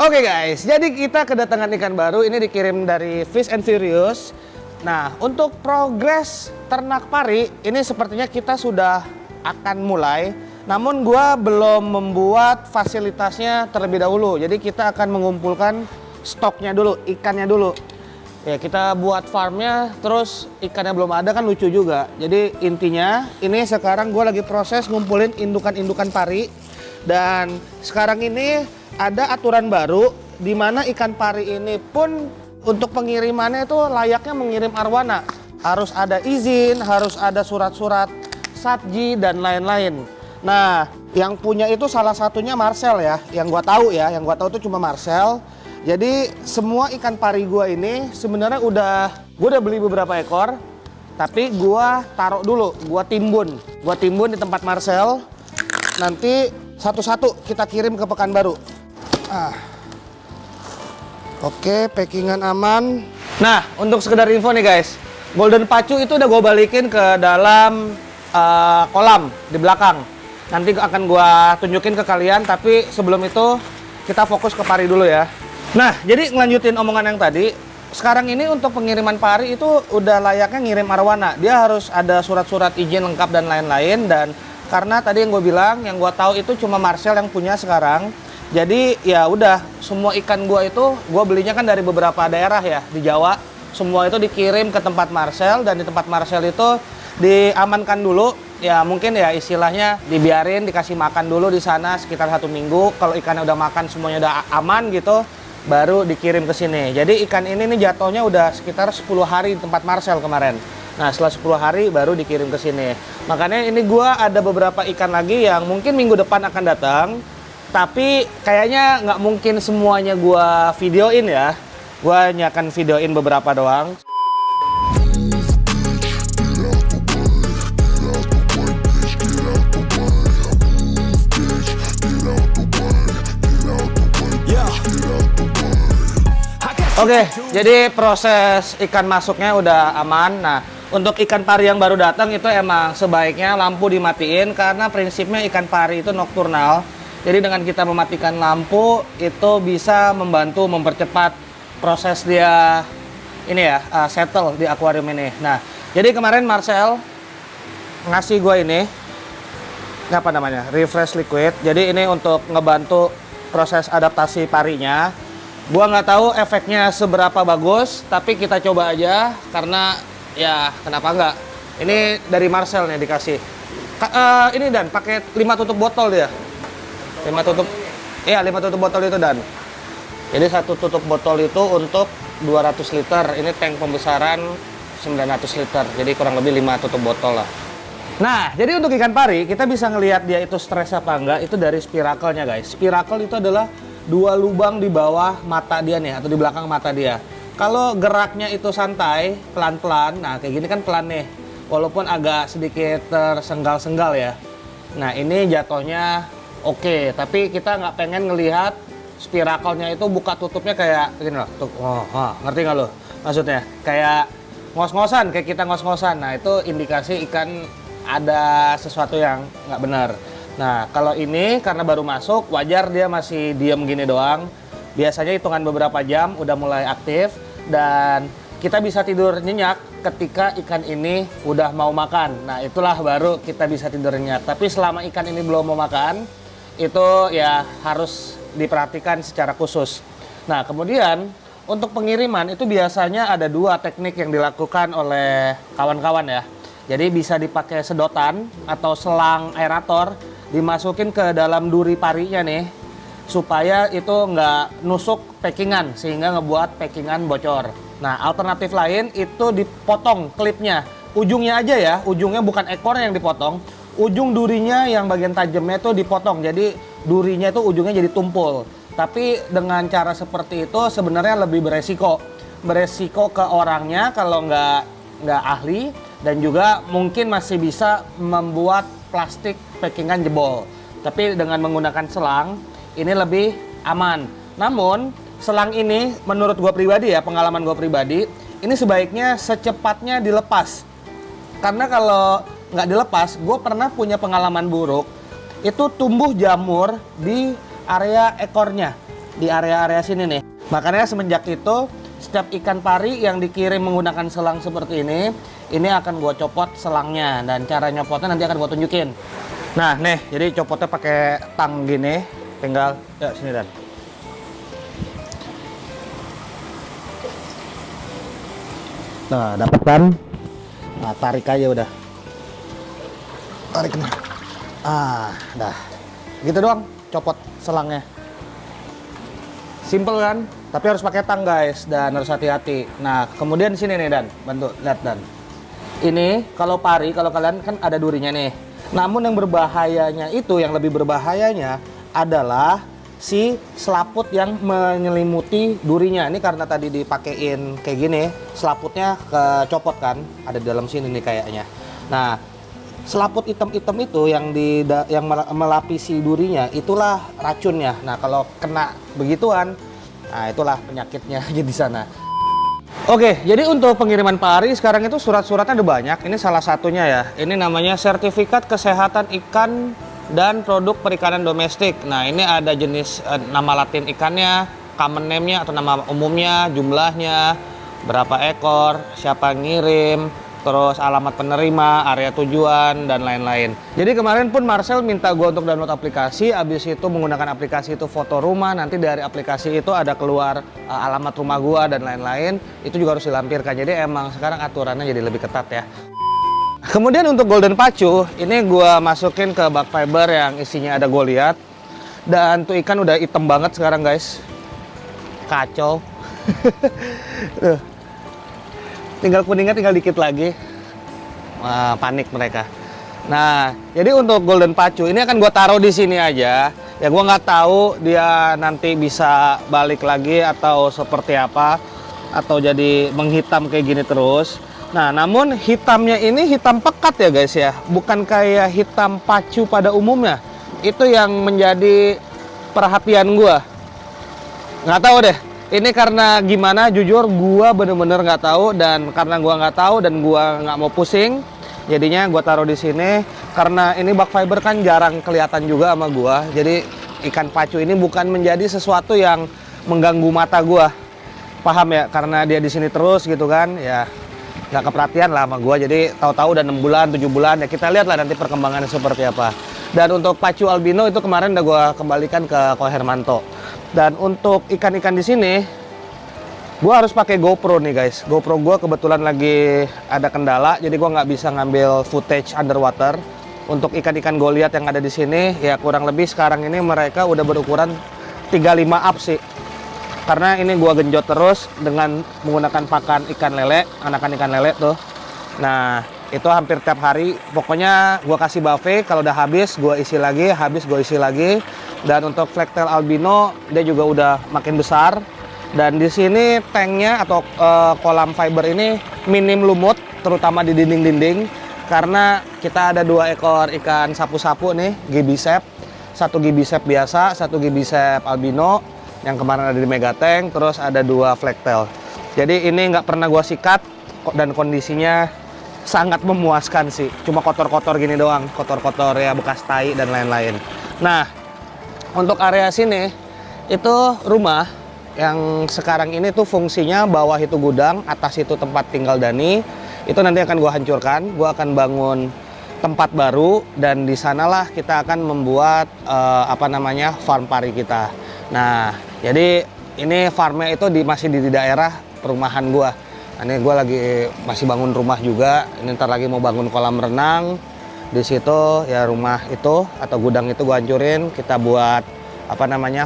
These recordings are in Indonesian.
Oke guys, jadi kita kedatangan ikan baru, ini dikirim dari Fish and Furious. Nah, untuk progres ternak pari, ini sepertinya kita sudah akan mulai. Namun gua belum membuat fasilitasnya terlebih dahulu. Jadi kita akan mengumpulkan stoknya dulu, ikannya dulu. Ya, kita buat farmnya, terus ikannya belum ada kan lucu juga. Jadi intinya, ini sekarang gua lagi proses ngumpulin indukan-indukan pari. Dan sekarang ini ada aturan baru di mana ikan pari ini pun untuk pengirimannya itu layaknya mengirim arwana. Harus ada izin, harus ada surat-surat Satji dan lain-lain. Nah, yang punya itu salah satunya Marcel ya, yang gua tahu itu cuma Marcel. Jadi semua ikan pari gua ini sebenarnya gua udah beli beberapa ekor, tapi gua taruh dulu, gua timbun di tempat Marcel. Nanti satu-satu kita kirim ke Pekanbaru. Oke, packingan aman. Nah, untuk sekedar info nih guys, Golden Pacu itu udah gue balikin ke dalam kolam di belakang. Nanti akan gue tunjukin ke kalian, tapi sebelum itu kita fokus ke pari dulu ya. Nah, jadi ngelanjutin omongan yang tadi, sekarang ini untuk pengiriman pari itu udah layaknya ngirim arwana. Dia harus ada surat-surat izin lengkap dan lain-lain, dan karena tadi yang gue bilang, yang gue tahu itu cuma Marcel yang punya sekarang. Jadi ya udah, semua ikan gua itu gua belinya kan dari beberapa daerah ya di Jawa. Semua itu dikirim ke tempat Marcel, dan di tempat Marcel itu diamankan dulu. Ya mungkin ya istilahnya dibiarin dikasih makan dulu di sana sekitar 1 minggu. Kalau ikannya udah makan semuanya udah aman gitu, baru dikirim ke sini. Jadi ikan ini nih jatuhnya udah sekitar 10 hari di tempat Marcel kemarin. Nah setelah 10 hari baru dikirim ke sini. Makanya ini gua ada beberapa ikan lagi yang mungkin minggu depan akan datang. Tapi kayaknya nggak mungkin semuanya gua videoin ya. Gua hanya akan videoin beberapa doang. Oke, jadi proses ikan masuknya udah aman. Nah, untuk ikan pari yang baru datang itu emang sebaiknya lampu dimatiin karena prinsipnya ikan pari itu nokturnal. Jadi dengan kita mematikan lampu itu bisa membantu mempercepat proses dia ini ya, settle di akuarium ini. Nah, jadi kemarin Marcel ngasih gue ini apa namanya, refresh liquid. Jadi ini untuk ngebantu proses adaptasi parinya. Gua nggak tahu efeknya seberapa bagus, tapi kita coba aja karena ya kenapa nggak. Ini dari Marcel nih dikasih. Ini dan pakai 5 tutup botol dia. 5 tutup botol itu dan. Jadi 1 tutup botol itu untuk 200 liter. Ini tank pembesaran 900 liter. Jadi kurang lebih 5 tutup botol lah. Nah, jadi untuk ikan pari kita bisa ngelihat dia itu stres apa enggak itu dari spirakelnya guys. Spirakel itu adalah 2 lubang di bawah mata dia nih atau di belakang mata dia. Kalau geraknya itu santai, pelan-pelan, nah kayak gini kan pelan nih. Walaupun agak sedikit tersenggal-senggal ya. Nah, ini jatuhnya oke, tapi kita nggak pengen ngelihat spirakelnya itu buka tutupnya kayak gini loh. Ngerti nggak lo? Maksudnya kayak ngos-ngosan, kayak kita ngos-ngosan. Nah itu indikasi ikan ada sesuatu yang nggak benar. Nah kalau ini karena baru masuk, wajar dia masih diem gini doang. Biasanya hitungan beberapa jam udah mulai aktif dan kita bisa tidur nyenyak ketika ikan ini udah mau makan. Nah itulah baru kita bisa tidur nyenyak. Tapi selama ikan ini belum mau makan, itu ya harus diperhatikan secara khusus. Nah kemudian untuk pengiriman itu biasanya ada 2 teknik yang dilakukan oleh kawan-kawan ya. Jadi bisa dipakai sedotan atau selang aerator, dimasukin ke dalam duri parinya nih, supaya itu nggak nusuk packingan sehingga ngebuat packingan bocor. Nah alternatif lain itu dipotong klipnya, ujungnya aja ya, ujungnya bukan ekornya yang dipotong. Ujung durinya yang bagian tajamnya itu dipotong, jadi durinya itu ujungnya jadi tumpul. Tapi dengan cara seperti itu sebenarnya lebih beresiko ke orangnya kalau nggak ahli, dan juga mungkin masih bisa membuat plastik packingan jebol. Tapi dengan menggunakan selang ini lebih aman. Namun selang ini menurut gue pribadi ya, pengalaman gue pribadi, ini sebaiknya secepatnya dilepas. Karena kalau nggak dilepas, gue pernah punya pengalaman buruk, itu tumbuh jamur di area ekornya. di area-area sini nih. Makanya semenjak itu setiap ikan pari yang dikirim menggunakan selang seperti ini akan gue copot selangnya, dan cara nyopotnya nanti akan gue tunjukin. Nah nih, jadi copotnya pakai tang gini, tinggal ya sini Dan. Nah, dapat kan? Nah, tarik aja udah. Tarik. Dah. Gitu doang, copot selangnya. Simple kan? Tapi harus pakai tang guys, dan harus hati-hati. Nah, kemudian di sini nih Dan, bantu lihat Dan. Ini kalau pari, kalau kalian kan ada durinya nih. Namun yang berbahayanya itu, yang lebih berbahayanya adalah si selaput yang menyelimuti durinya. Ini karena tadi dipakein kayak gini, selaputnya kecopot kan, ada di dalam sini nih kayaknya. Nah, selaput hitam-hitam itu yang melapisi durinya, itulah racunnya. Nah, kalau kena begituan, nah itulah penyakitnya di sana. Oke, jadi untuk pengiriman pari sekarang itu surat-suratnya ada banyak. Ini salah satunya ya. Ini namanya Sertifikat Kesehatan Ikan dan Produk Perikanan Domestik. Nah, ini ada jenis nama Latin ikannya, common name-nya atau nama umumnya, jumlahnya, berapa ekor, siapa ngirim, terus alamat penerima, area tujuan, dan lain-lain. Jadi kemarin pun Marcel minta gue untuk download aplikasi, habis itu menggunakan aplikasi itu foto rumah, nanti dari aplikasi itu ada keluar alamat rumah gue dan lain-lain, itu juga harus dilampirkan. Jadi emang sekarang aturannya jadi lebih ketat ya. Kemudian untuk golden pacu, ini gue masukin ke bag fiber yang isinya ada goliat. Dan tuh ikan udah hitam banget sekarang guys. Kacau. Tinggal kuningnya tinggal dikit lagi. Wah, panik mereka. Nah, jadi untuk golden pacu ini akan gue taruh di sini aja. Ya gue nggak tahu dia nanti bisa balik lagi atau seperti apa, atau jadi menghitam kayak gini terus. Nah, namun hitamnya ini hitam pekat ya guys ya, bukan kayak hitam pacu pada umumnya. Itu yang menjadi perhatian gue. Nggak tahu deh, ini karena gimana, jujur gue bener-bener nggak tahu. Dan karena gue nggak tahu dan gue nggak mau pusing, jadinya gue taruh di sini. Karena ini bag fiber kan jarang kelihatan juga sama gue. Jadi ikan pacu ini bukan menjadi sesuatu yang mengganggu mata gue. Paham ya? Karena dia di sini terus gitu kan, ya nggak keperhatian lah sama gue. Jadi tahu-tahu udah 6 bulan, 7 bulan, ya kita lihat lah nanti perkembangannya seperti apa. Dan untuk pacu albino itu kemarin udah gue kembalikan ke Ko Hermanto. Dan untuk ikan-ikan di sini, gue harus pakai GoPro nih guys. GoPro gue kebetulan lagi ada kendala, jadi gue nggak bisa ngambil footage underwater. Untuk ikan-ikan goliat yang ada di sini, ya kurang lebih sekarang ini mereka udah berukuran 35 up sih. Karena ini gua genjot terus dengan menggunakan pakan ikan lele, anakan ikan lele tuh. Nah, itu hampir tiap hari. Pokoknya gua kasih buffet, kalau udah habis gua isi lagi, habis gua isi lagi. Dan untuk Flagtail albino dia juga udah makin besar. Dan di sini tanknya atau kolam fiber ini minim lumut, terutama di dinding-dinding. Karena kita ada 2 ekor ikan sapu-sapu nih, gibisep. Satu gibisep biasa, satu gibisep albino. Yang kemarin ada di Megatank, terus ada 2 flagtail. Jadi ini nggak pernah gua sikat dan kondisinya sangat memuaskan sih. Cuma kotor-kotor gini doang, kotor-kotor ya bekas tai dan lain-lain. Nah, untuk area sini itu rumah yang sekarang ini tuh fungsinya bawah itu gudang, atas itu tempat tinggal Dani. Itu nanti akan gua hancurkan, gua akan bangun tempat baru dan di sanalah kita akan membuat farm pari kita. Nah, jadi ini farmnya itu masih di daerah perumahan gua. Nah, ini gua lagi masih bangun rumah juga. Ini ntar lagi mau bangun kolam renang. Di situ ya rumah itu atau gudang itu gua hancurin. Kita buat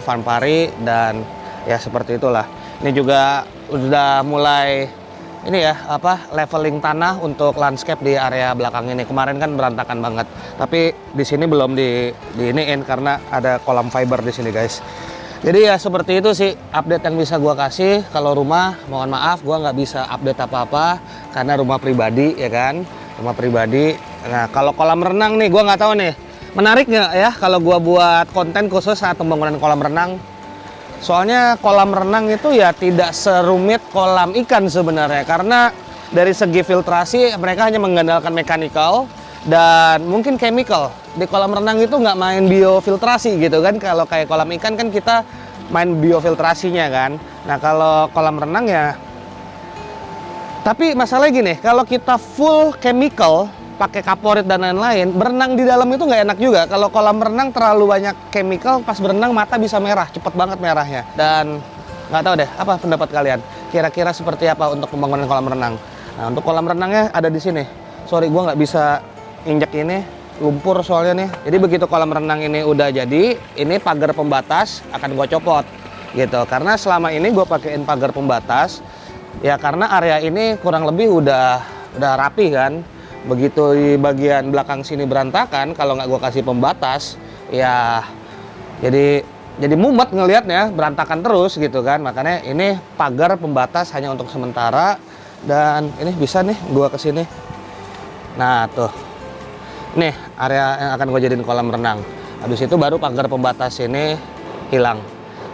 farm pari dan ya seperti itulah. Ini juga udah mulai leveling tanah untuk landscape di area belakang ini. Kemarin kan berantakan banget. Tapi di sini belum diiniin karena ada kolam fiber di sini, guys. Jadi ya seperti itu sih update yang bisa gua kasih. Kalau rumah, mohon maaf gua nggak bisa update apa-apa karena rumah pribadi ya kan, rumah pribadi. Nah kalau kolam renang nih gua nggak tahu nih, menarik nggak ya kalau gua buat konten khusus saat pembangunan kolam renang. Soalnya kolam renang itu ya tidak serumit kolam ikan sebenarnya, karena dari segi filtrasi mereka hanya mengandalkan mechanical dan mungkin chemical. Di kolam renang itu nggak main biofiltrasi gitu kan. Kalau kayak kolam ikan kan kita main biofiltrasinya kan. Nah kalau kolam renang ya, tapi masalahnya gini, kalau kita full chemical pakai kaporit dan lain-lain, berenang di dalam itu nggak enak juga. Kalau kolam renang terlalu banyak chemical, pas berenang mata bisa merah, cepet banget merahnya. Dan nggak tahu deh, apa pendapat kalian? Kira-kira seperti apa untuk pembangunan kolam renang? Nah, untuk kolam renangnya ada di sini. Sorry, gua nggak bisa injek ini, lumpur soalnya nih. Jadi begitu kolam renang ini udah jadi, ini pagar pembatas akan gua copot gitu. Karena selama ini gua pakein pagar pembatas, ya karena area ini kurang lebih udah rapi kan. Begitu di bagian belakang sini berantakan, kalau nggak gue kasih pembatas, ya jadi mumet ngelihatnya, berantakan terus gitu kan. Makanya ini pagar pembatas hanya untuk sementara, dan ini bisa nih gue kesini. Nah tuh, nih area yang akan gue jadiin kolam renang. Habis itu baru pagar pembatas ini hilang.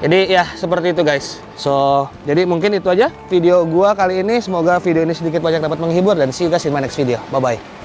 Jadi ya seperti itu guys. So, jadi mungkin itu aja video gua kali ini. Semoga video ini sedikit banyak dapat menghibur, dan see you guys in my next video. Bye bye.